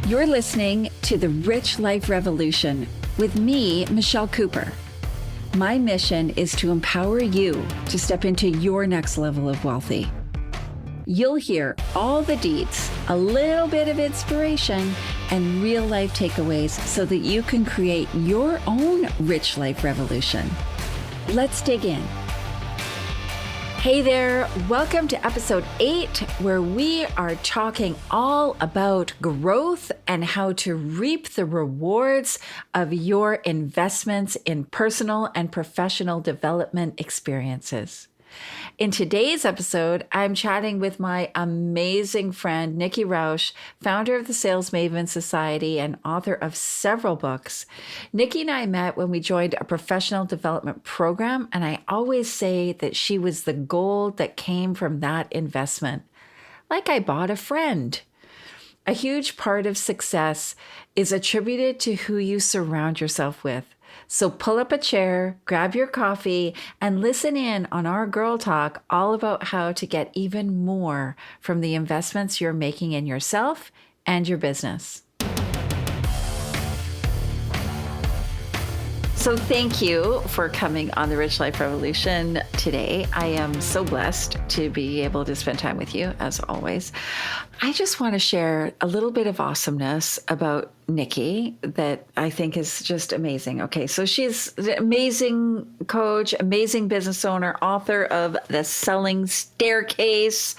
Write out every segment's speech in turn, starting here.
You're listening to The Rich Life Revolution with me, Michelle Cooper. My mission is to empower you to step into your next level of wealthy. You'll hear all the deets, a little bit of inspiration, and real life takeaways so that you can create your own rich life revolution. Let's dig in. Hey there, welcome to episode 8, where we are talking all about growth and how to reap the rewards of your investments in personal and professional development experiences. In today's episode, I'm chatting with my amazing friend, Nikki Rausch, founder of the Sales Maven Society and author of several books. Nikki and I met when we joined a professional development program, and I always say that she was the gold that came from that investment. Like I bought a friend. A huge part of success is attributed to who you surround yourself with. So pull up a chair, grab your coffee, and listen in on our girl talk all about how to get even more from the investments you're making in yourself and your business. So thank you for coming on the Rich Life Revolution today. I am so blessed to be able to spend time with you, as always. I just want to share a little bit of awesomeness about Nikki that I think is just amazing. Okay, so she's an amazing coach, amazing business owner, author of The Selling Staircase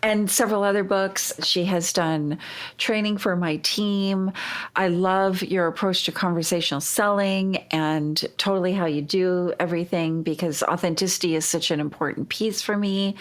and several other books. She has done training for my team. I love your approach to conversational selling and totally how you do everything, because authenticity is such an important piece for me.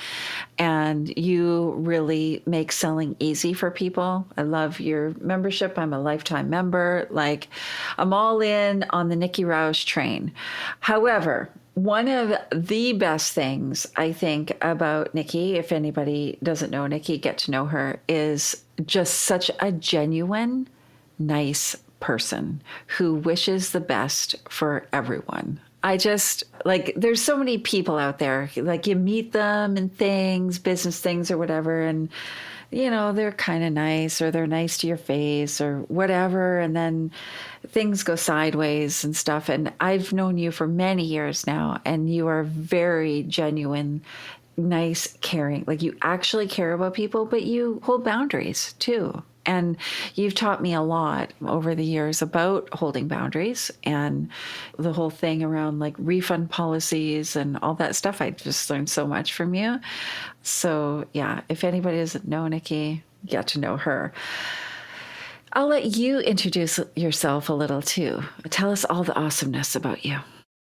And you really make selling easy for people. I love your membership. I'm a lifetime member. Like, I'm all in on the Nikki Rausch train. However, one of the best things I think about Nikki, if anybody doesn't know Nikki, get to know her, is just such a genuine, nice person who wishes the best for everyone. I just, like, there's so many people out there, like, you meet them in things, business things or whatever, and, you know, they're kind of nice, or they're nice to your face or whatever, and then things go sideways and stuff. And I've known you for many years now, and you are very genuine, nice, caring. Like, you actually care about people, but you hold boundaries too. And you've taught me a lot over the years about holding boundaries and the whole thing around like refund policies and all that stuff. I just learned so much from you. So yeah, if anybody doesn't know Nikki, get to know her. I'll let you introduce yourself a little too. Tell us all the awesomeness about you.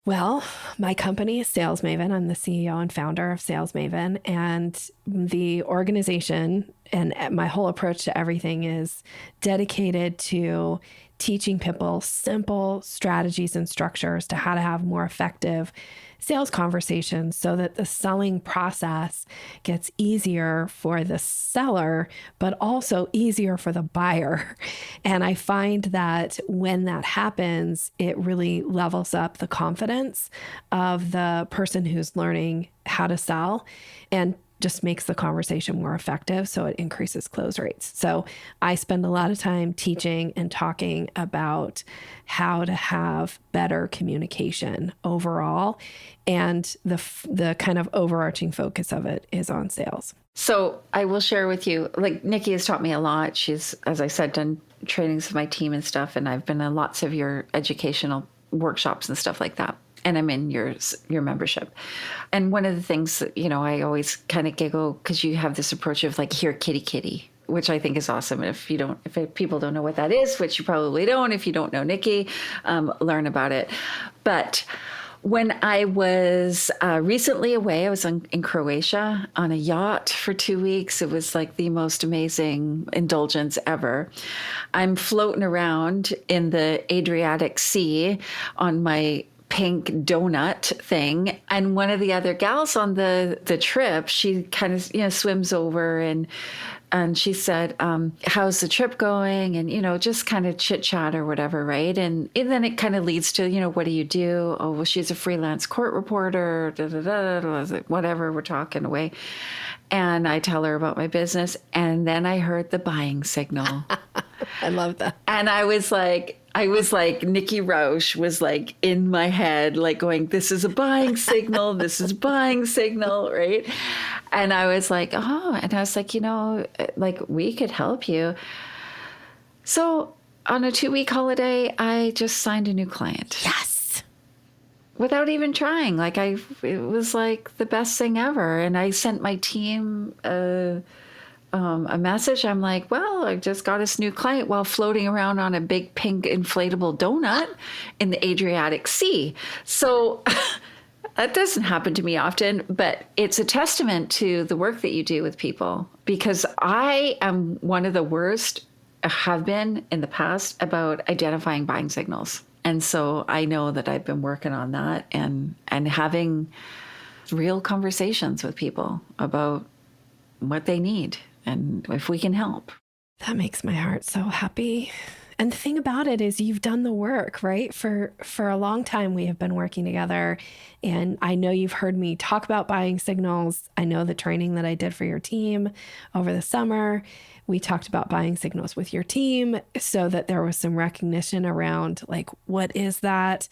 Well, my company is Sales Maven. I'm the CEO and founder of Sales Maven, and the organization and my whole approach to everything is dedicated to teaching people simple strategies and structures to how to have more effective sales conversations so that the selling process gets easier for the seller, but also easier for the buyer. And I find that when that happens, it really levels up the confidence of the person who's learning how to sell and just makes the conversation more effective. So it increases close rates. So I spend a lot of time teaching and talking about how to have better communication overall. And the kind of overarching focus of it is on sales. So I will share with you, like, Nikki has taught me a lot. She's, as I said, done trainings with my team and stuff. And I've been in lots of your educational workshops and stuff like that. And I'm in your membership. And one of the things that, you know, I always kind of giggle because you have this approach of like, here, kitty, kitty, which I think is awesome. And if people don't know what that is, which you probably don't, if you don't know Nikki, learn about it. But when I was recently away, I was in Croatia on a yacht for 2 weeks. It was like the most amazing indulgence ever. I'm floating around in the Adriatic Sea on my pink donut thing. And one of the other gals on the trip, she kind of, swims over and she said, how's the trip going? And, just kind of chit chat or whatever. Right. And then it kind of leads to, what do you do? Oh, well, she's a freelance court reporter, whatever. We're talking away. And I tell her about my business. And then I heard the buying signal. I love that. And I was like, Nikki Rausch was like in my head, like going, this is a buying signal. This is buying signal. Right. And I was like, oh, and I was like, like we could help you. So on a 2-week holiday, I just signed a new client. Yes. Without even trying. Like it was like the best thing ever. And I sent my team a message. I'm like, well, I just got this new client while floating around on a big pink inflatable donut in the Adriatic Sea. So that doesn't happen to me often, but it's a testament to the work that you do with people, because I am one of the worst, have been in the past, about identifying buying signals. And so I know that I've been working on that and having real conversations with people about what they need and if we can help. That makes my heart so happy. And the thing about it is you've done the work, right? For a long time, we have been working together. And I know you've heard me talk about buying signals. I know the training that I did for your team over the summer. We talked about buying signals with your team so that there was some recognition around like, what is that?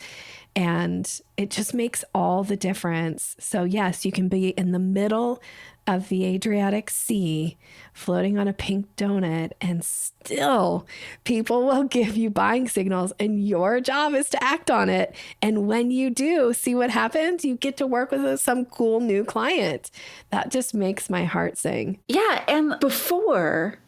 And it just makes all the difference. So yes, you can be in the middle of the Adriatic Sea floating on a pink donut and still people will give you buying signals and your job is to act on it. And when you do, see what happens? You get to work with some cool new client. That just makes my heart sing. Yeah. And before,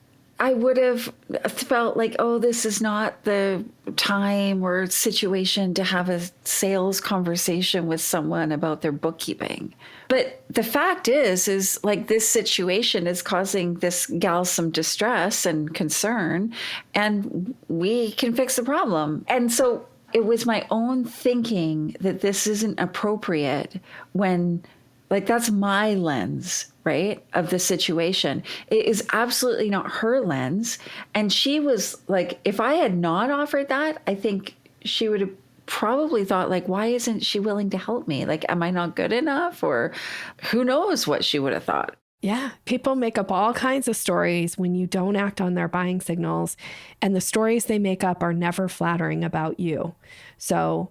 I would have felt like, oh, this is not the time or situation to have a sales conversation with someone about their bookkeeping. But the fact is like this situation is causing this gal some distress and concern, and we can fix the problem. And so it was my own thinking that this isn't appropriate when, like, that's my lens, right, of the situation. It is absolutely not her lens. And she was like, if I had not offered that, I think she would have probably thought, like, why isn't she willing to help me? Like, am I not good enough? Or who knows what she would have thought. Yeah, people make up all kinds of stories when you don't act on their buying signals. And the stories they make up are never flattering about you. So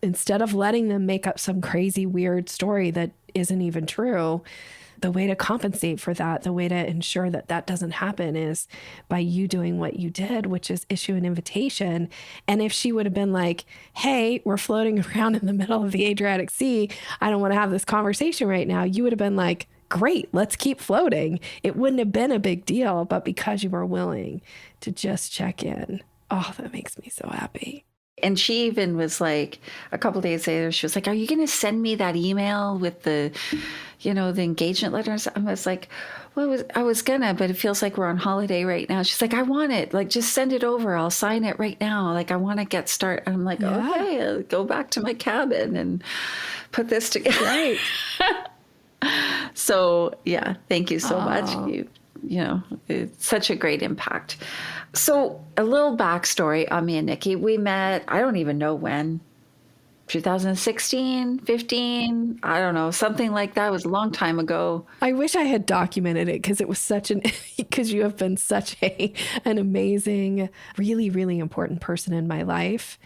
instead of letting them make up some crazy, weird story that isn't even true, the way to compensate for that, the way to ensure that that doesn't happen is by you doing what you did, which is issue an invitation. And if she would have been like, hey, we're floating around in the middle of the Adriatic Sea, I don't want to have this conversation right now, you would have been like, great, let's keep floating. It wouldn't have been a big deal, but because you were willing to just check in, oh, that makes me so happy. And she even was like, a couple of days later, she was like, are you going to send me that email with the, the engagement letters? I was like, well, I was gonna, but it feels like we're on holiday right now. She's like, I want it. Like, just send it over. I'll sign it right now. Like, I want to get started. I'm like, yeah. Okay, I'll go back to my cabin and put this together. Right. So, yeah, thank you so much. It's such a great impact. So a little backstory on me and Nikki. We met, I don't even know when, 2016, 15, I don't know, something like that. It was a long time ago. I wish I had documented it because it was because you have been such an amazing, really, really important person in my life.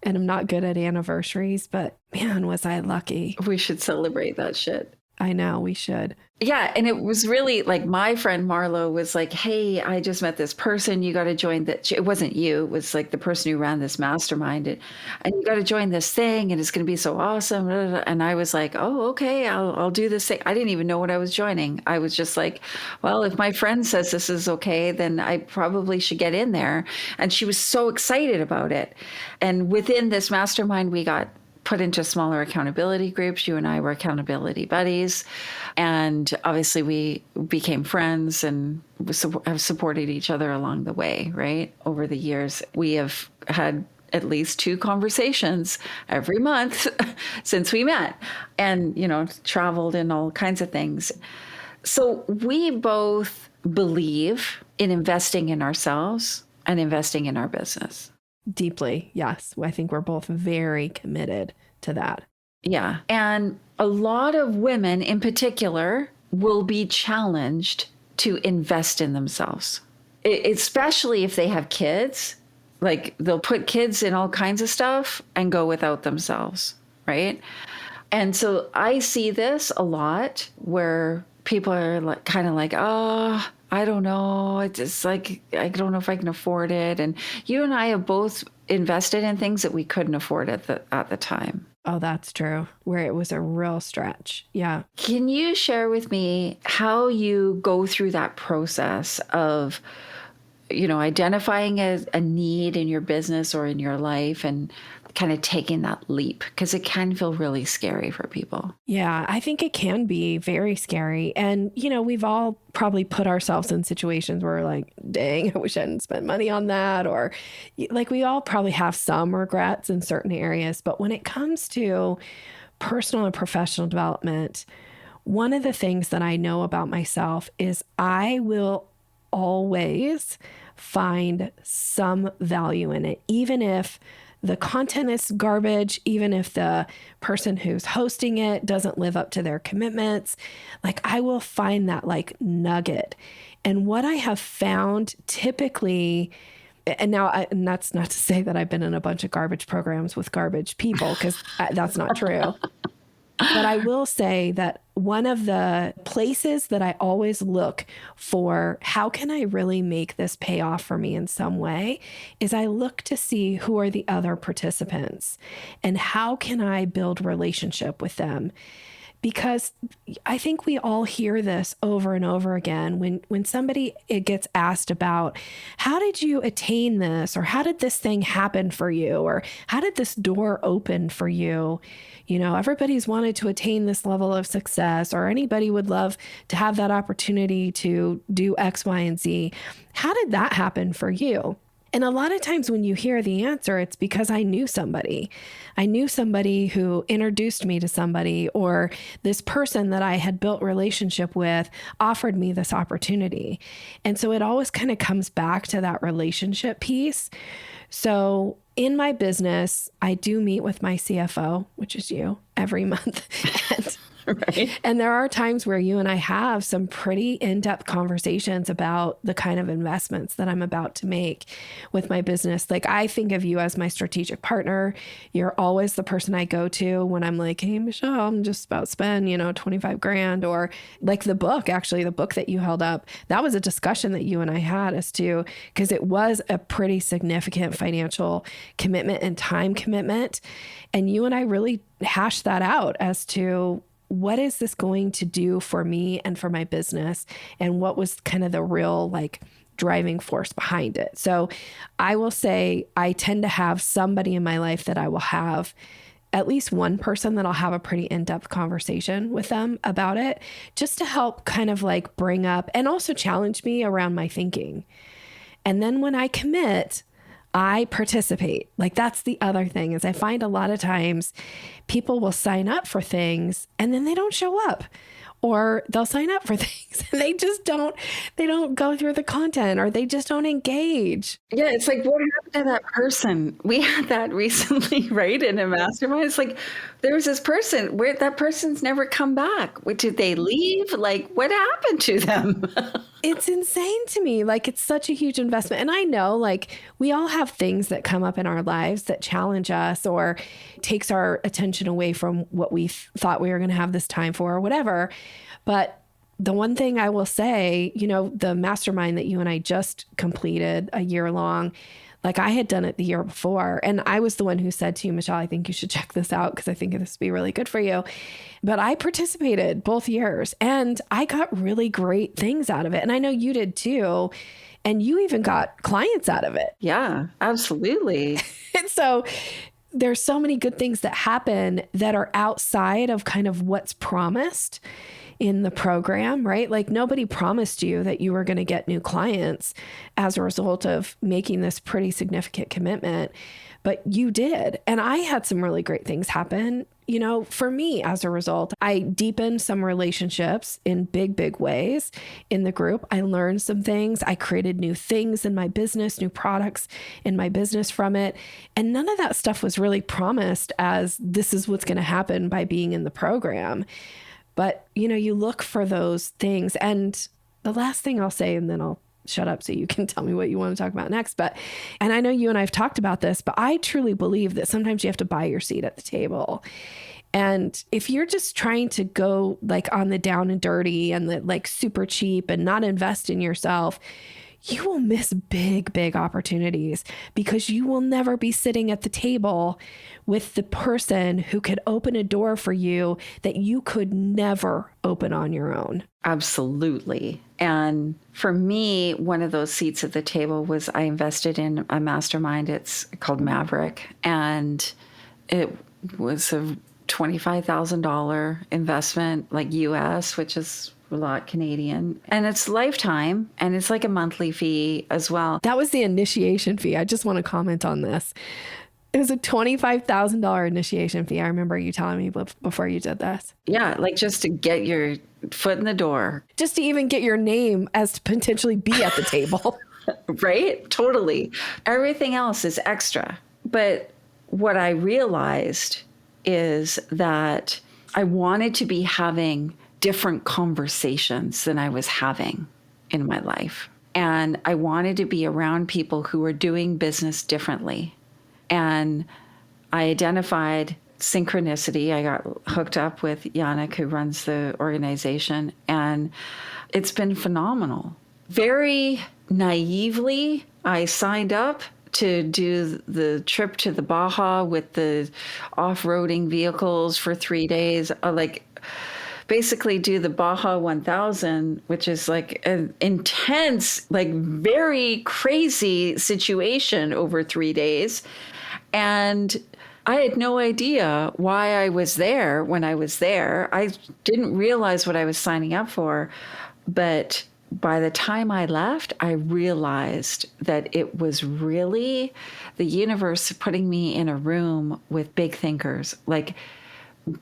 And I'm not good at anniversaries, but man, was I lucky. We should celebrate that shit. I know, we should. Yeah. And it was really like my friend Marlo was like, hey, I just met this person. You got to join that. It wasn't you. It was like the person who ran this mastermind. And you got to join this thing and it's going to be so awesome. And I was like, oh, okay, I'll do this thing. I didn't even know what I was joining. I was just like, well, if my friend says this is okay, then I probably should get in there. And she was so excited about it. And within this mastermind, we got put into smaller accountability groups. You and I were accountability buddies. And obviously we became friends and have supported each other along the way, right? Over the years, we have had at least 2 conversations every month since we met and, traveled and all kinds of things. So we both believe in investing in ourselves and investing in our business. Deeply, yes. I think we're both very committed to that. Yeah. And a lot of women in particular will be challenged to invest in themselves. Especially if they have kids, like they'll put kids in all kinds of stuff and go without themselves, right? And so I see this a lot where people are like, kind of like, oh, I don't know. It's just like, I don't know if I can afford it. And you and I have both invested in things that we couldn't afford at the time. Oh, that's true. Where it was a real stretch. Yeah. Can you share with me how you go through that process of, identifying a need in your business or in your life and kind of taking that leap? Because it can feel really scary for people. Yeah, I think it can be very scary. And, we've all probably put ourselves in situations where we're like, dang, I wish I hadn't spent money on that. Or like we all probably have some regrets in certain areas. But when it comes to personal and professional development, one of the things that I know about myself is I will always find some value in it, even if the content is garbage, even if the person who's hosting it doesn't live up to their commitments. Like I will find that like nugget. And what I have found typically, and that's not to say that I've been in a bunch of garbage programs with garbage people, because that's not true. But I will say that one of the places that I always look for how can I really make this pay off for me in some way is I look to see who are the other participants and how can I build relationship with them. Because I think we all hear this over and over again when somebody gets asked about how did you attain this, or how did this thing happen for you, or how did this door open for you? Everybody's wanted to attain this level of success, or anybody would love to have that opportunity to do X, Y, and Z. How did that happen for you? And a lot of times when you hear the answer, it's because I knew somebody. I knew somebody who introduced me to somebody, or this person that I had built relationship with offered me this opportunity. And so it always kind of comes back to that relationship piece. So in my business, I do meet with my CFO, which is you, every month. Right. And there are times where you and I have some pretty in-depth conversations about the kind of investments that I'm about to make with my business. Like I think of you as my strategic partner. You're always the person I go to when I'm like, hey, Michelle, I'm just about to spend, 25 grand. Or like the book that you held up, that was a discussion that you and I had as to, because it was a pretty significant financial commitment and time commitment. And you and I really hashed that out as to, what is this going to do for me and for my business? And what was kind of the real like driving force behind it? So I will say I tend to have somebody in my life that I will have at least one person that I'll have a pretty in-depth conversation with them about it, just to help kind of like bring up and also challenge me around my thinking. And then when I commit, I participate. Like that's the other thing is I find a lot of times people will sign up for things and then they don't show up, or they'll sign up for things and they don't go through the content, or they just don't engage. Yeah. It's like, what happened to that person? We had that recently, right? In a mastermind. It's like, there's this person where that person's never come back. Did they leave? Like, what happened to them? It's insane to me. Like it's such a huge investment. And I know like we all have things that come up in our lives that challenge us or takes our attention away from what we thought we were going to have this time for or whatever. But the one thing I will say, the mastermind that you and I just completed a year long, like I had done it the year before. And I was the one who said to you, Michelle, I think you should check this out because I think this would be really good for you. But I participated both years and I got really great things out of it. And I know you did too. And you even got clients out of it. Yeah, absolutely. And so there's so many good things that happen that are outside of kind of what's promised in the program, right? Like nobody promised you that you were going to get new clients as a result of making this pretty significant commitment, but you did. And I had some really great things happen, for me as a result. I deepened some relationships in big ways in the group. I learned some things. I created new things in my business, new products in my business from it. And none of that stuff was really promised as this is what's going to happen by being in the program. But, you look for those things. And the last thing I'll say, and then I'll shut up so you can tell me what you want to talk about next. And I know you and I have talked about this, but I truly believe that sometimes you have to buy your seat at the table. And if you're just trying to go like on the down and dirty and the like super cheap and not invest in yourself, you will miss big, big opportunities because you will never be sitting at the table with the person who could open a door for you that you could never open on your own. Absolutely. And for me, one of those seats at the table was I invested in a mastermind. It's called Maverick. And it was a $25,000 investment, like US, which is a lot Canadian. And it's lifetime. And it's like a monthly fee as well. That was the initiation fee. I just want to comment on this. It was a $25,000 initiation fee. I remember you telling me before you did this. Yeah, like just to get your foot in the door. Just to even get your name as to potentially be at the table. Right? Totally. Everything else is extra. But what I realized is that I wanted to be having different conversations than I was having in my life. And I wanted to be around people who were doing business differently. And I identified synchronicity. I got hooked up with Yannick, who runs the organization, and it's been phenomenal. Very naively, I signed up to do the trip to the Baja with the off-roading vehicles for 3 days. Basically do the Baja 1000, which is like an intense, like very crazy situation over 3 days. And I had no idea why I was there when I was there. I didn't realize what I was signing up for. But by the time I left, I realized that it was really the universe putting me in a room with big thinkers, like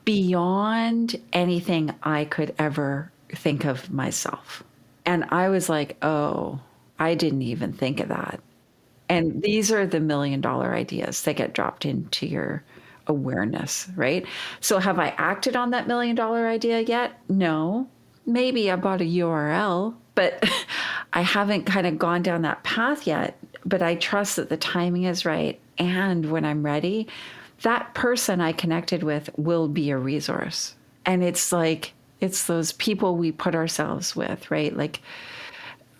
beyond anything I could ever think of myself. And I was like, oh, I didn't even think of that. And these are the $1 million ideas that get dropped into your awareness, right? So have I acted on that $1 million idea yet? No. Maybe I bought a URL, but I haven't kind of gone down that path yet. But I trust that the timing is right. And when I'm ready, that person I connected with will be a resource. And it's like, it's those people we put ourselves with, right? Like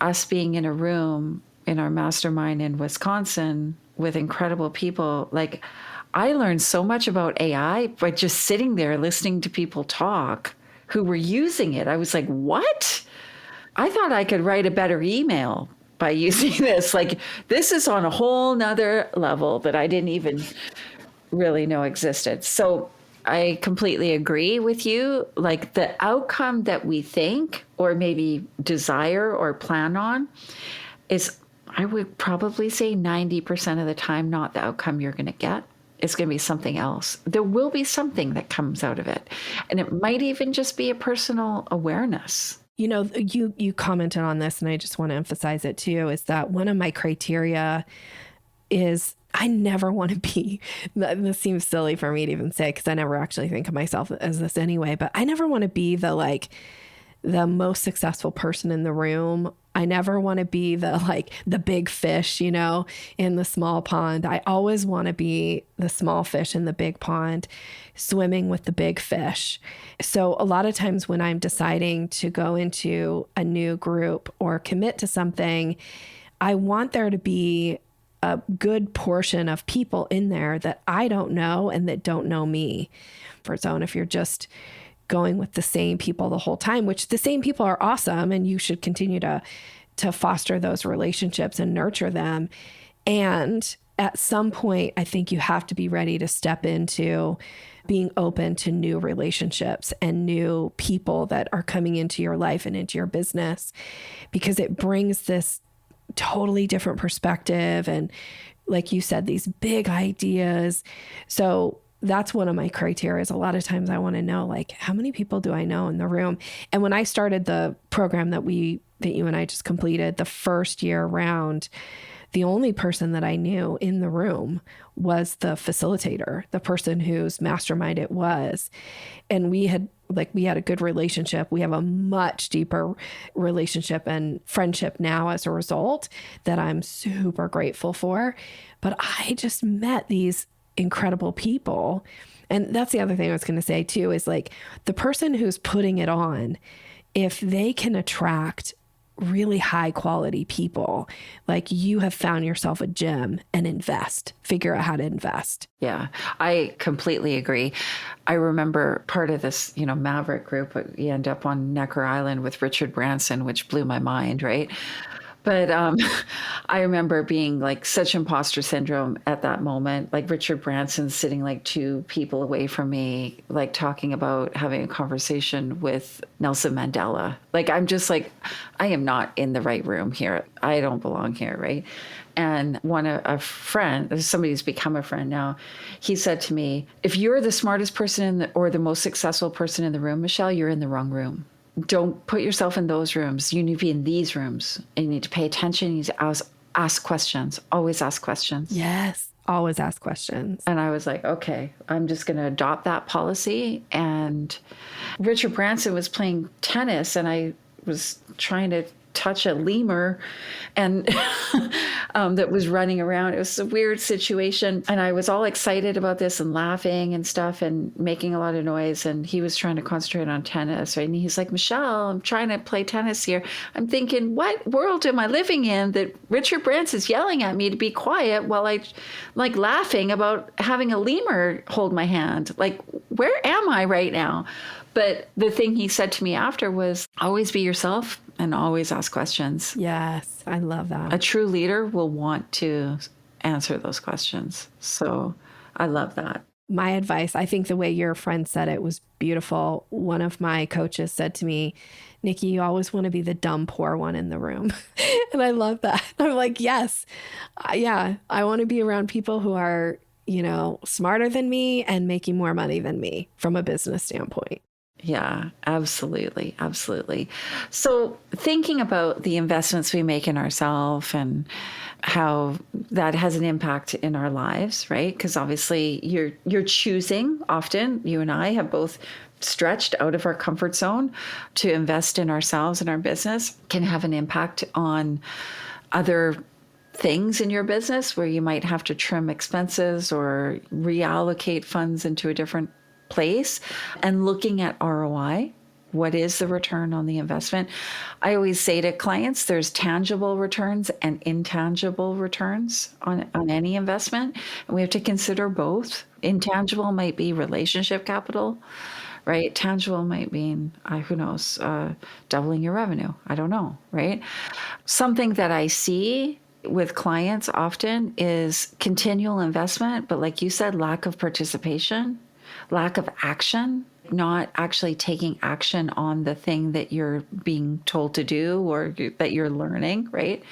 us being in a room in our mastermind in Wisconsin with incredible people. Like I learned so much about AI by just sitting there listening to people talk who were using it. I was like, what? I thought I could write a better email by using this. Like this is on a whole nother level that I didn't even really know existed. So I completely agree with you. Like the outcome that we think or maybe desire or plan on is, I would probably say 90% of the time, not the outcome you're going to get. It's going to be something else. There will be something that comes out of it. And it might even just be a personal awareness. You know, you commented on this, and I just want to emphasize it too, is that one of my criteria is I never want to be, this seems silly for me to even say because I never actually think of myself as this anyway, but I never want to be the most successful person in the room. I never want to be the big fish, you know, in the small pond. I always want to be the small fish in the big pond, swimming with the big fish. So a lot of times when I'm deciding to go into a new group or commit to something, I want there to be a good portion of people in there that I don't know and that don't know me. For its own, if you're just going with the same people the whole time, which the same people are awesome and you should continue to foster those relationships and nurture them. And at some point, I think you have to be ready to step into being open to new relationships and new people that are coming into your life and into your business, because it brings this totally different perspective. And like you said, these big ideas. So that's one of my criteria. Is a lot of times I want to know, like, how many people do I know in the room? And when I started the program that you and I just completed, the first year round, the only person that I knew in the room was the facilitator, the person whose mastermind it was. And we had like we had a good relationship. We have a much deeper relationship and friendship now as a result that I'm super grateful for. But I just met these incredible people. And that's the other thing I was going to say too, is like the person who's putting it on, if they can attract really high quality people, like you have found yourself a gem, and figure out how to invest. Yeah, I completely agree. I remember part of this, Maverick group, you end up on Necker Island with Richard Branson, which blew my mind, right? But I remember being like such imposter syndrome at that moment, like Richard Branson sitting like 2 people away from me, like talking about having a conversation with Nelson Mandela. Like, I'm just like, I am not in the right room here. I don't belong here, right? And a friend, somebody who's become a friend now, he said to me, if you're the smartest person or the most successful person in the room, Michelle, you're in the wrong room. Don't put yourself in those rooms. You need to be in these rooms, and you need to pay attention. You need to ask questions. Always ask questions. Yes. Always ask questions. And I was like, okay, I'm just going to adopt that policy. And Richard Branson was playing tennis, and I was trying to touch a lemur and that was running around. It was a weird situation. And I was all excited about this and laughing and stuff and making a lot of noise. And he was trying to concentrate on tennis. Right? And he's like, Michelle, I'm trying to play tennis here. I'm thinking, what world am I living in that Richard Branson's yelling at me to be quiet while I like laughing about having a lemur hold my hand? Like, where am I right now? But the thing he said to me after was, always be yourself and always ask questions. Yes, I love that. A true leader will want to answer those questions. So I love that. My advice, I think the way your friend said it was beautiful. One of my coaches said to me, Nikki, you always want to be the dumb, poor one in the room. And I love that. I'm like, yes, yeah, I want to be around people who are, smarter than me and making more money than me from a business standpoint. Yeah, absolutely. Absolutely. So thinking about the investments we make in ourselves and how that has an impact in our lives, right? Because obviously you're choosing often, you and I have both stretched out of our comfort zone to invest in ourselves and our business can have an impact on other things in your business where you might have to trim expenses or reallocate funds into a different place, and looking at ROI. What is the return on the investment? I always say to clients, there's tangible returns and intangible returns on any investment. And we have to consider both. Intangible might be relationship capital, right? Tangible might mean, who knows, doubling your revenue. I don't know, right? Something that I see with clients often is continual investment, but like you said, lack of participation, lack of action, not actually taking action on the thing that you're being told to do or that you're learning, right?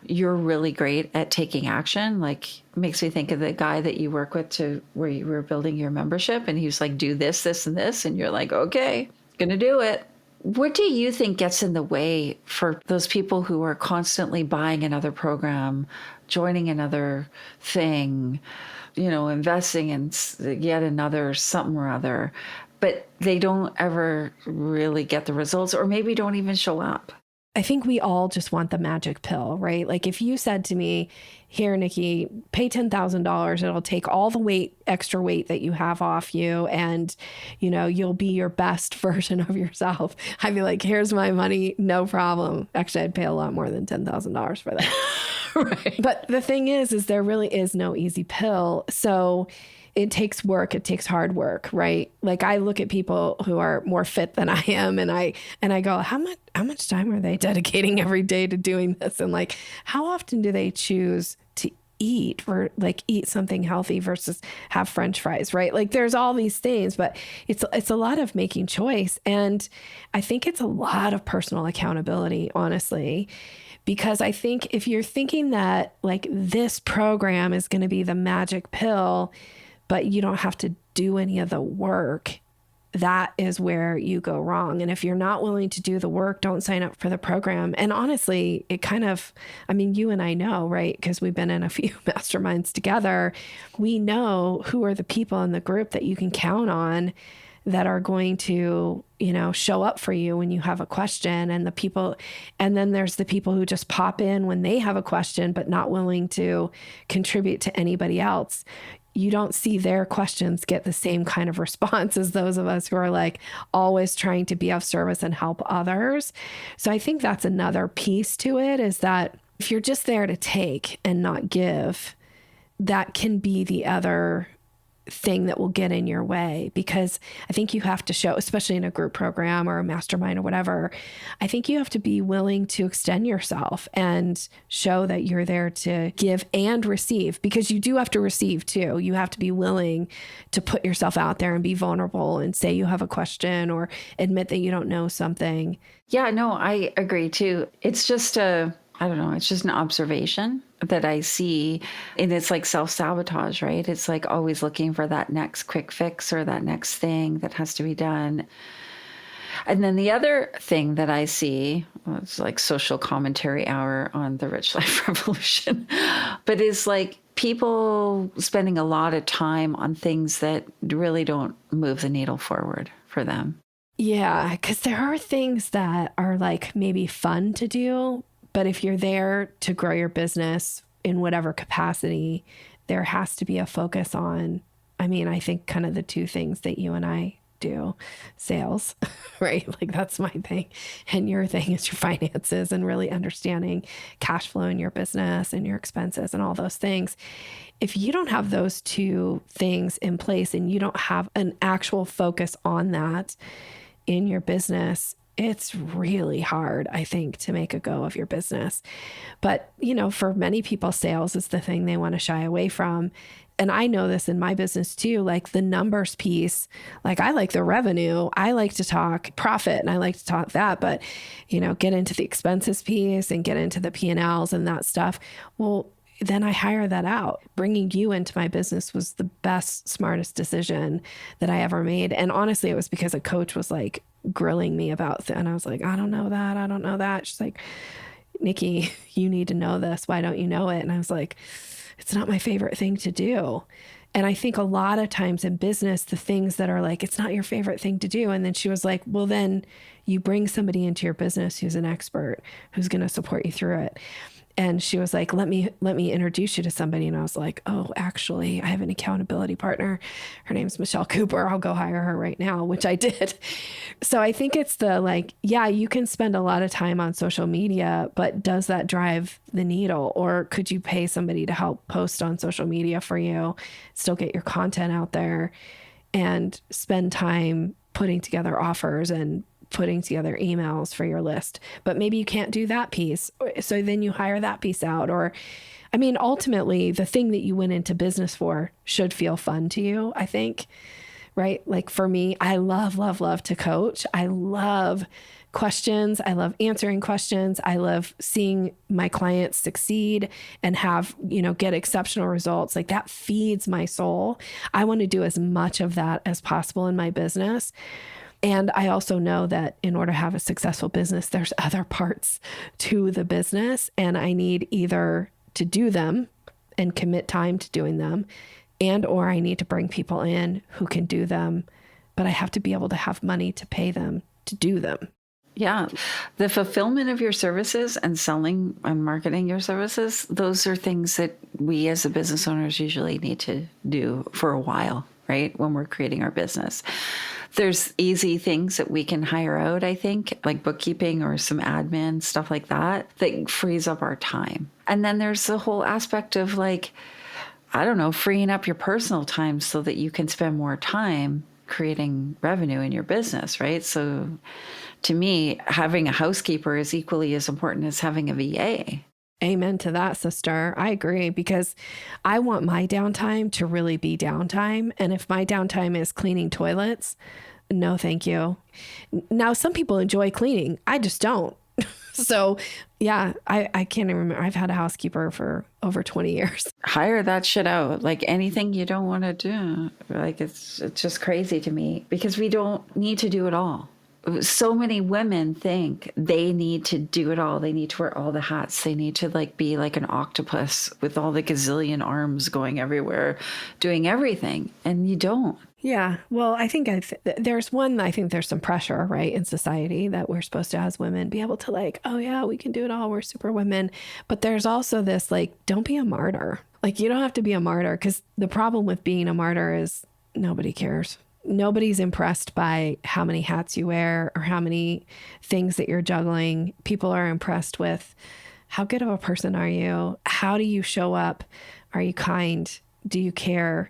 You're really great at taking action. Like, makes me think of the guy that you work with where you were building your membership, and he was like, do this, this, and this. And you're like, okay, gonna do it. What do you think gets in the way for those people who are constantly buying another program, joining another thing, investing in yet another something or other, but they don't ever really get the results or maybe don't even show up? I think we all just want the magic pill, right? Like if you said to me, here, Nikki, pay $10,000, it'll take all the extra weight that you have off you. And, you'll be your best version of yourself. I'd be like, here's my money. No problem. Actually, I'd pay a lot more than $10,000 for that. Right. But the thing is there really is no easy pill. So it takes work. It takes hard work, right? Like I look at people who are more fit than I am, and I go, how much time are they dedicating every day to doing this? And like, how often do they choose to eat something healthy versus have French fries, right? Like there's all these things, but it's a lot of making choice. And I think it's a lot of personal accountability, honestly. Because I think if you're thinking that like this program is going to be the magic pill, but you don't have to do any of the work, that is where you go wrong. And if you're not willing to do the work, don't sign up for the program. And honestly, you and I know, right? Because we've been in a few masterminds together. We know who are the people in the group that you can count on that are going to, show up for you when you have a question, and then there's the people who just pop in when they have a question, but not willing to contribute to anybody else. You don't see their questions get the same kind of response as those of us who are like always trying to be of service and help others. So I think that's another piece to it, is that if you're just there to take and not give, that can be the other thing that will get in your way, because I think you have to show, especially in a group program or a mastermind or whatever, I think you have to be willing to extend yourself and show that you're there to give and receive, because you do have to receive too. You have to be willing to put yourself out there and be vulnerable and say you have a question or admit that you don't know something. Yeah, no, I agree too. It's just it's just an observation that I see, and it's like self-sabotage, right? It's like always looking for that next quick fix or that next thing that has to be done. And then the other thing that I see, it's like social commentary hour on the Rich Life Revolution, but it's like people spending a lot of time on things that really don't move the needle forward for them. Yeah, because there are things that are like maybe fun to do, but if you're there to grow your business in whatever capacity, there has to be a focus on, I think kind of the two things that you and I do, sales, right? Like that's my thing. And your thing is your finances and really understanding cash flow in your business and your expenses and all those things. If you don't have those two things in place and you don't have an actual focus on that in your business, it's really hard, I think, to make a go of your business. But, for many people, sales is the thing they want to shy away from. And I know this in my business too, like the numbers piece, like I like the revenue, I like to talk profit and I like to talk that, but, get into the expenses piece and get into the P&Ls and that stuff. Well, then I hire that out. Bringing you into my business was the best, smartest decision that I ever made. And honestly, it was because a coach was like grilling me about and I was like, I don't know that. She's like, Nikki, you need to know this. Why don't you know it? And I was like, it's not my favorite thing to do. And I think a lot of times in business, the things that are like, it's not your favorite thing to do. And then she was like, well, then you bring somebody into your business who's an expert, who's going to support you through it. And she was like, let me introduce you to somebody. And I was like, oh, actually, I have an accountability partner. Her name's Michelle Cooper. I'll go hire her right now, which I did. So I think it's you can spend a lot of time on social media, but does that drive the needle? Or could you pay somebody to help post on social media for you, still get your content out there, and spend time putting together offers and putting together emails for your list? But maybe you can't do that piece. So then you hire that piece out. Or, ultimately the thing that you went into business for should feel fun to you, I think, right? Like for me, I love to coach. I love questions. I love answering questions. I love seeing my clients succeed and have, get exceptional results. Like that feeds my soul. I want to do as much of that as possible in my business. And I also know that in order to have a successful business, there's other parts to the business, and I need either to do them and commit time to doing them, or I need to bring people in who can do them, but I have to be able to have money to pay them to do them. Yeah. The fulfillment of your services and selling and marketing your services, those are things that we as a business owners usually need to do for a while, right? When we're creating our business. There's easy things that we can hire out, I think, like bookkeeping or some admin, stuff like that frees up our time. And then there's the whole aspect of freeing up your personal time so that you can spend more time creating revenue in your business, right? So to me, having a housekeeper is equally as important as having a VA. Amen to that, sister. I agree, because I want my downtime to really be downtime. And if my downtime is cleaning toilets, no, thank you. Now, some people enjoy cleaning. I just don't. So yeah, I can't even remember. I've had a housekeeper for over 20 years. Hire that shit out. Like anything you don't want to do. Like it's just crazy to me because we don't need to do it all. so many women think they need to do it all. They need to wear all the hats. They need to like be like an octopus with all the gazillion arms going everywhere, doing everything. And you don't. Yeah. Well, I think I think there's some pressure, right, in society that we're supposed to, as women, be able to like, oh yeah, we can do it all. We're super women. But there's also this like, don't be a martyr. Like, you don't have to be a martyr, because the problem with being a martyr is nobody cares. Nobody's impressed by how many hats you wear or how many things that you're juggling. People are impressed with how good of a person are you? How do you show up? Are you kind? Do you care?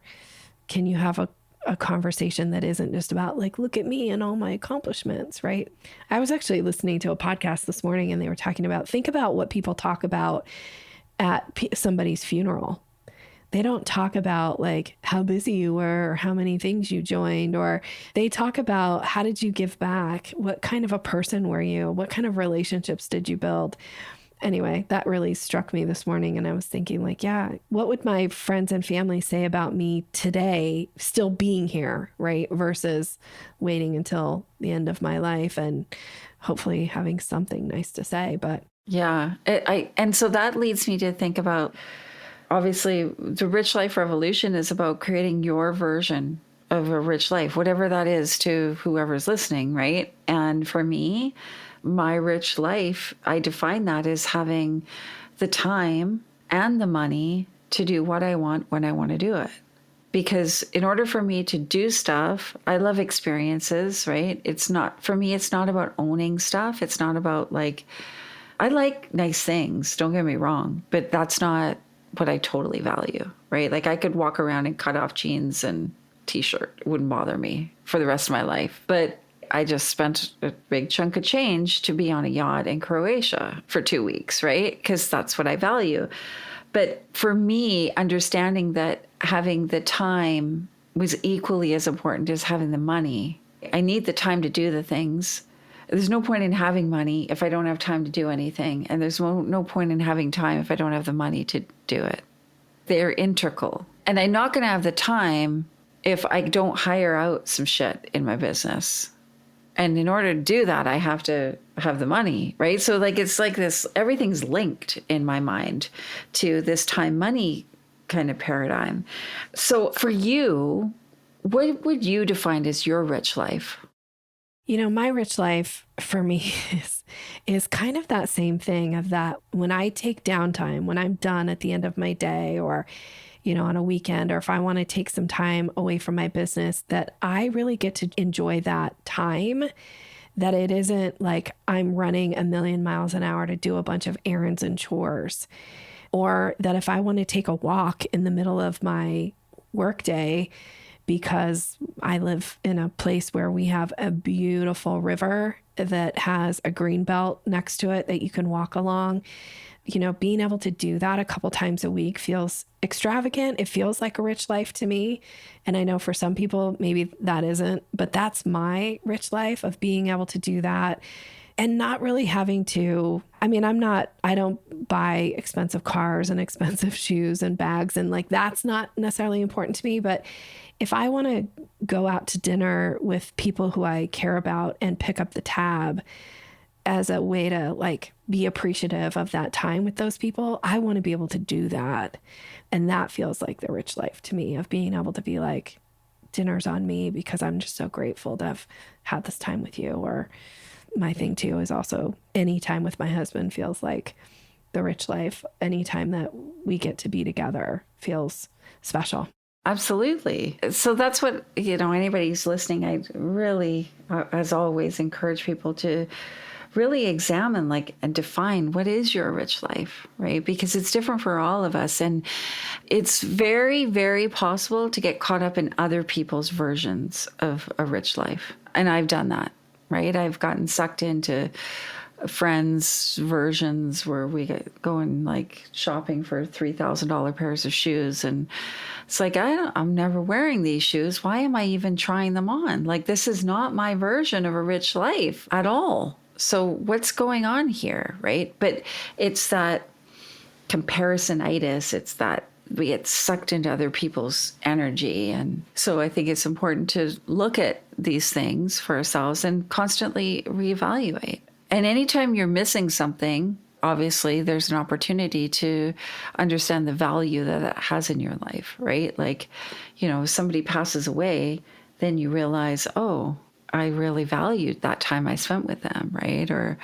Can you have a conversation that isn't just about like, look at me and all my accomplishments, right? I was actually listening to a podcast this morning and they were talking about, think about what people talk about at somebody's funeral. They don't talk about like how busy you were or how many things you joined, or they talk about how did you give back? What kind of a person were you? What kind of relationships did you build? Anyway, that really struck me this morning. And I was thinking like, yeah, what would my friends and family say about me today, still being here, right? Versus waiting until the end of my life and hopefully having something nice to say. But yeah, and so that leads me to think about, obviously, the Rich Life Revolution is about creating your version of a rich life, whatever that is to whoever's listening, right? And for me, my rich life, I define that as having the time and the money to do what I want when I want to do it. Because in order for me to do stuff, I love experiences, right? It's not, for me, it's not about owning stuff. It's not about like, I like nice things, don't get me wrong, but that's not what I totally value, right? Like I could walk around in cut off jeans and t-shirt. It wouldn't bother me for the rest of my life. But I just spent a big chunk of change to be on a yacht in Croatia for 2 weeks, right? Because that's what I value. But for me, understanding that having the time was equally as important as having the money. I need the time to do the things. There's no point in having money if I don't have time to do anything. And there's no point in having time if I don't have the money to do it. They're integral. And I'm not going to have the time if I don't hire out some shit in my business. And in order to do that, I have to have the money, right? So like, it's like this, everything's linked in my mind to this time money kind of paradigm. So for you, what would you define as your rich life? you know, my rich life for me is kind of that same thing of that when I take downtime, when I'm done at the end of my day or, you know, on a weekend, or if I want to take some time away from my business, that I really get to enjoy that time, that it isn't like I'm running a million miles an hour to do a bunch of errands and chores, or that if I want to take a walk in the middle of my workday, because I live in a place where we have a beautiful river that has a green belt next to it that you can walk along. You know, being able to do that a couple times a week feels extravagant. It feels like a rich life to me. And I know for some people, maybe that isn't, but that's my rich life of being able to do that and not really having to, I mean, I don't buy expensive cars and expensive shoes and bags. And like, that's not necessarily important to me. But if I want to go out to dinner with people who I care about and pick up the tab as a way to like be appreciative of that time with those people, I want to be able to do that. And that feels like the rich life to me, of being able to be like, dinner's on me because I'm just so grateful to have had this time with you. Or my thing too is also any time with my husband feels like the rich life. Anytime that we get to be together feels special. Absolutely. So that's what, you know, anybody who's listening, I really, as always, encourage people to really examine like and define what is your rich life, right? Because it's different for all of us. And it's very, very possible to get caught up in other people's versions of a rich life. And I've done that, right? I've gotten sucked into friends' versions where we get going like shopping for $3,000 pairs of shoes. And it's like, I'm never wearing these shoes. Why am I even trying them on? Like, this is not my version of a rich life at all. So what's going on here, right? But it's that comparisonitis. It's that we get sucked into other people's energy. And so I think it's important to look at these things for ourselves and constantly reevaluate. And anytime you're missing something, obviously there's an opportunity to understand the value that it has in your life, right? Like, if somebody passes away, then you realize, oh, I really valued that time I spent with them, right? Or,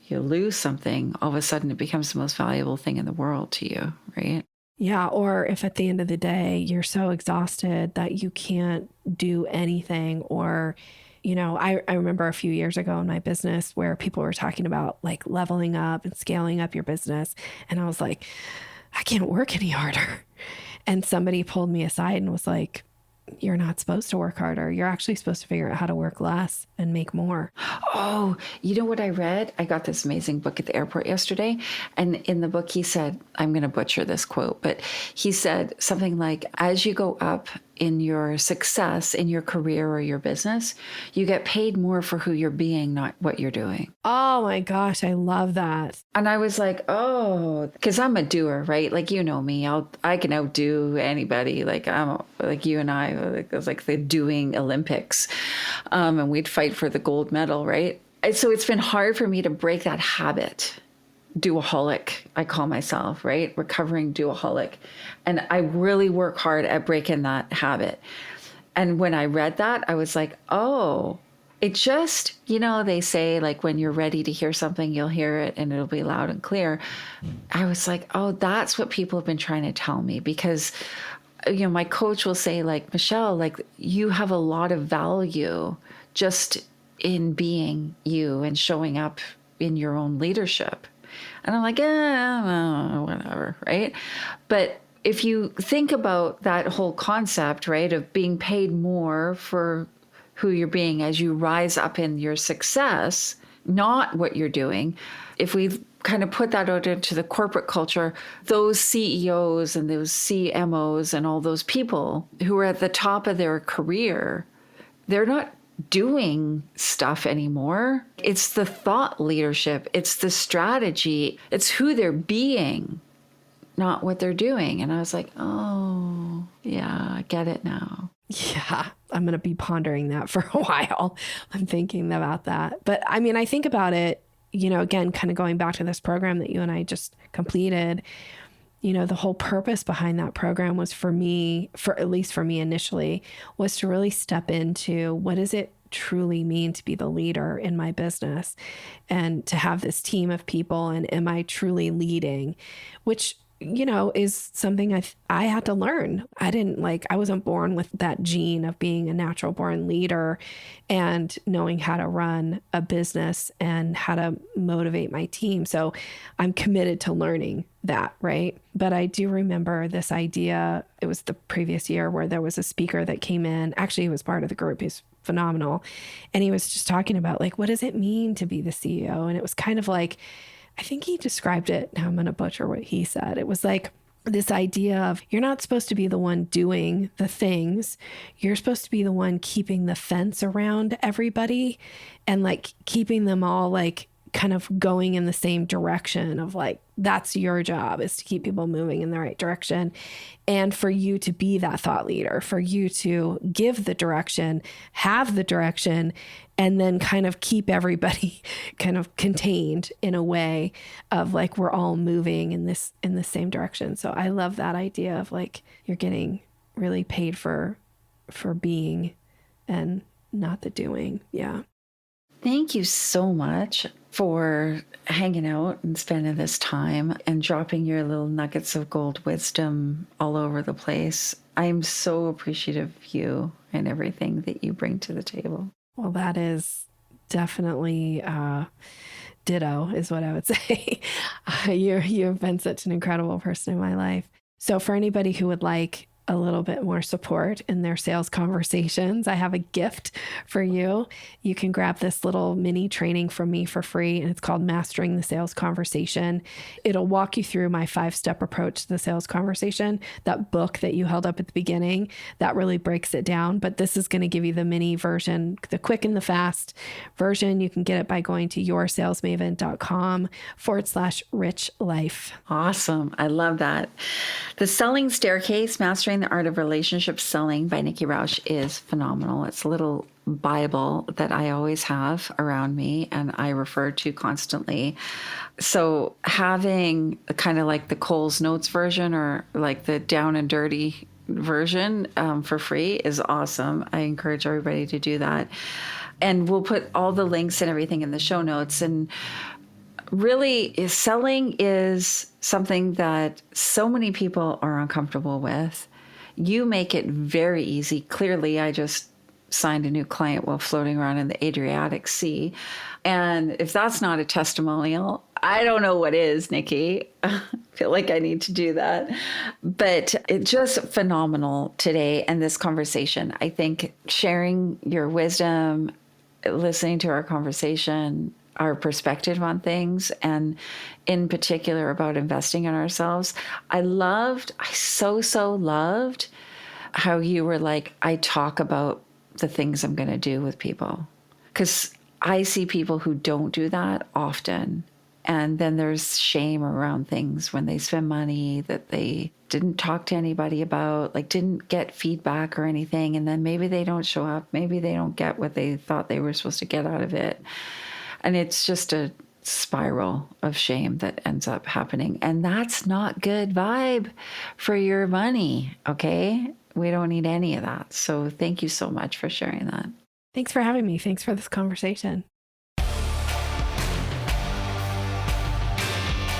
you lose something, all of a sudden it becomes the most valuable thing in the world to you, right? Yeah. Or if at the end of the day, you're so exhausted that you can't do anything, or, I remember a few years ago in my business where people were talking about like leveling up and scaling up your business. And I was like, I can't work any harder. And somebody pulled me aside and was like, you're not supposed to work harder. You're actually supposed to figure out how to work less and make more. Oh, you know what I read? I got this amazing book at the airport yesterday. And in the book, he said, I'm going to butcher this quote, but he said something like, as you go up in your success in your career or your business, you get paid more for who you're being, not what you're doing. Oh my gosh, I love that. And I was like, oh, because I'm a doer, right? Like, me, I can outdo anybody. Like I'm like you and I, like, it was like the doing Olympics, and we'd fight for the gold medal, right? And so it's been hard for me to break that habit. Doaholic, I call myself, right? Recovering doaholic. And I really work hard at breaking that habit. And when I read that, I was like, oh, it just, they say like when you're ready to hear something, you'll hear it and it'll be loud and clear. I was like, oh, that's what people have been trying to tell me, because, my coach will say like, Michelle, like you have a lot of value just in being you and showing up in your own leadership. And I'm like, whatever, right? But if you think about that whole concept, right, of being paid more for who you're being as you rise up in your success, not what you're doing, if we kind of put that out into the corporate culture, those CEOs and those CMOs and all those people who are at the top of their career, they're not doing stuff anymore. It's the thought leadership. It's the strategy. It's who they're being, not what they're doing. And I was like, oh, yeah, I get it now. Yeah, I'm going to be pondering that for a while. I'm thinking about that. But I mean, I think about it, again, kind of going back to this program that you and I just completed. The whole purpose behind that program was at least for me initially, was to really step into what does it truly mean to be the leader in my business, and to have this team of people, and am I truly leading, which, is something I had to learn. I wasn't born with that gene of being a natural born leader and knowing how to run a business and how to motivate my team. So I'm committed to learning that, right? But I do remember this idea. It was the previous year where there was a speaker that came in. Actually, he was part of the group. He's phenomenal. And he was just talking about like, what does it mean to be the CEO? And it was kind of like, I think he described it. Now I'm going to butcher what he said. It was like this idea of you're not supposed to be the one doing the things. You're supposed to be the one keeping the fence around everybody and like keeping them all like kind of going in the same direction of like, that's your job, is to keep people moving in the right direction. And for you to be that thought leader, for you to give the direction, have the direction, and then kind of keep everybody kind of contained in a way of like, we're all moving in the same direction. So I love that idea of like, you're getting really paid for being and not the doing. Yeah. Thank you so much for hanging out and spending this time and dropping your little nuggets of gold wisdom all over the place. I'm so appreciative of you and everything that you bring to the table. Well, that is definitely ditto is what I would say. You've been such an incredible person in my life. So for anybody who would like a little bit more support in their sales conversations, I have a gift for you. You can grab this little mini training from me for free, and it's called Mastering the Sales Conversation. It'll walk you through my 5-step approach to the sales conversation. That book that you held up at the beginning, that really breaks it down. But this is going to give you the mini version, the quick and the fast version. You can get it by going to yoursalesmaven.com/rich life. Awesome. I love that. The Selling Staircase, Mastering the Art of Relationship Selling by Nikki Rausch is phenomenal. It's a little Bible that I always have around me and I refer to constantly. So having kind of like the Cole's Notes version or like the down and dirty version for free is awesome. I encourage everybody to do that. And we'll put all the links and everything in the show notes. And really, selling is something that so many people are uncomfortable with. You make it very easy. Clearly, I just signed a new client while floating around in the Adriatic Sea. And if that's not a testimonial, I don't know what is, Nikki. I feel like I need to do that. But it's just phenomenal today and this conversation. I think sharing your wisdom, listening to our conversation, our perspective on things, and in particular about investing in ourselves. I so loved how you were like, I talk about the things I'm going to do with people. Because I see people who don't do that often. And then there's shame around things when they spend money that they didn't talk to anybody about, like didn't get feedback or anything. And then maybe they don't show up. Maybe they don't get what they thought they were supposed to get out of it. And it's just a spiral of shame that ends up happening. And that's not good vibe for your money, okay? We don't need any of that. So thank you so much for sharing that. Thanks for having me. Thanks for this conversation.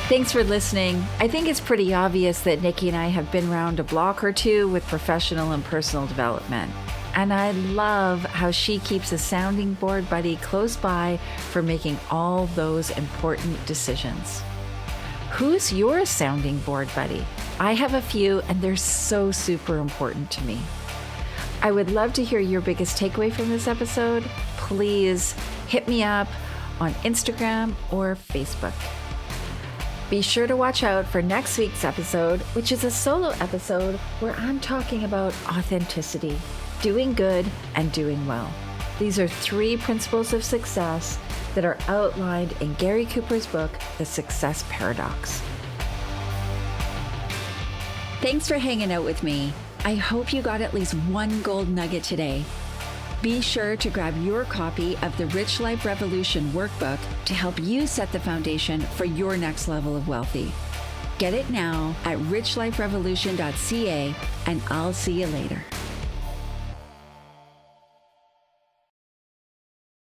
Thanks for listening. I think it's pretty obvious that Nikki and I have been around a block or two with professional and personal development. And I love how she keeps a sounding board buddy close by for making all those important decisions. Who's your sounding board buddy? I have a few, and they're so super important to me. I would love to hear your biggest takeaway from this episode. Please hit me up on Instagram or Facebook. Be sure to watch out for next week's episode, which is a solo episode where I'm talking about authenticity, doing good, and doing well. These are 3 principles of success that are outlined in Gary Cooper's book, The Success Paradox. Thanks for hanging out with me. I hope you got at least one gold nugget today. Be sure to grab your copy of the Rich Life Revolution workbook to help you set the foundation for your next level of wealthy. Get it now at richliferevolution.ca, and I'll see you later.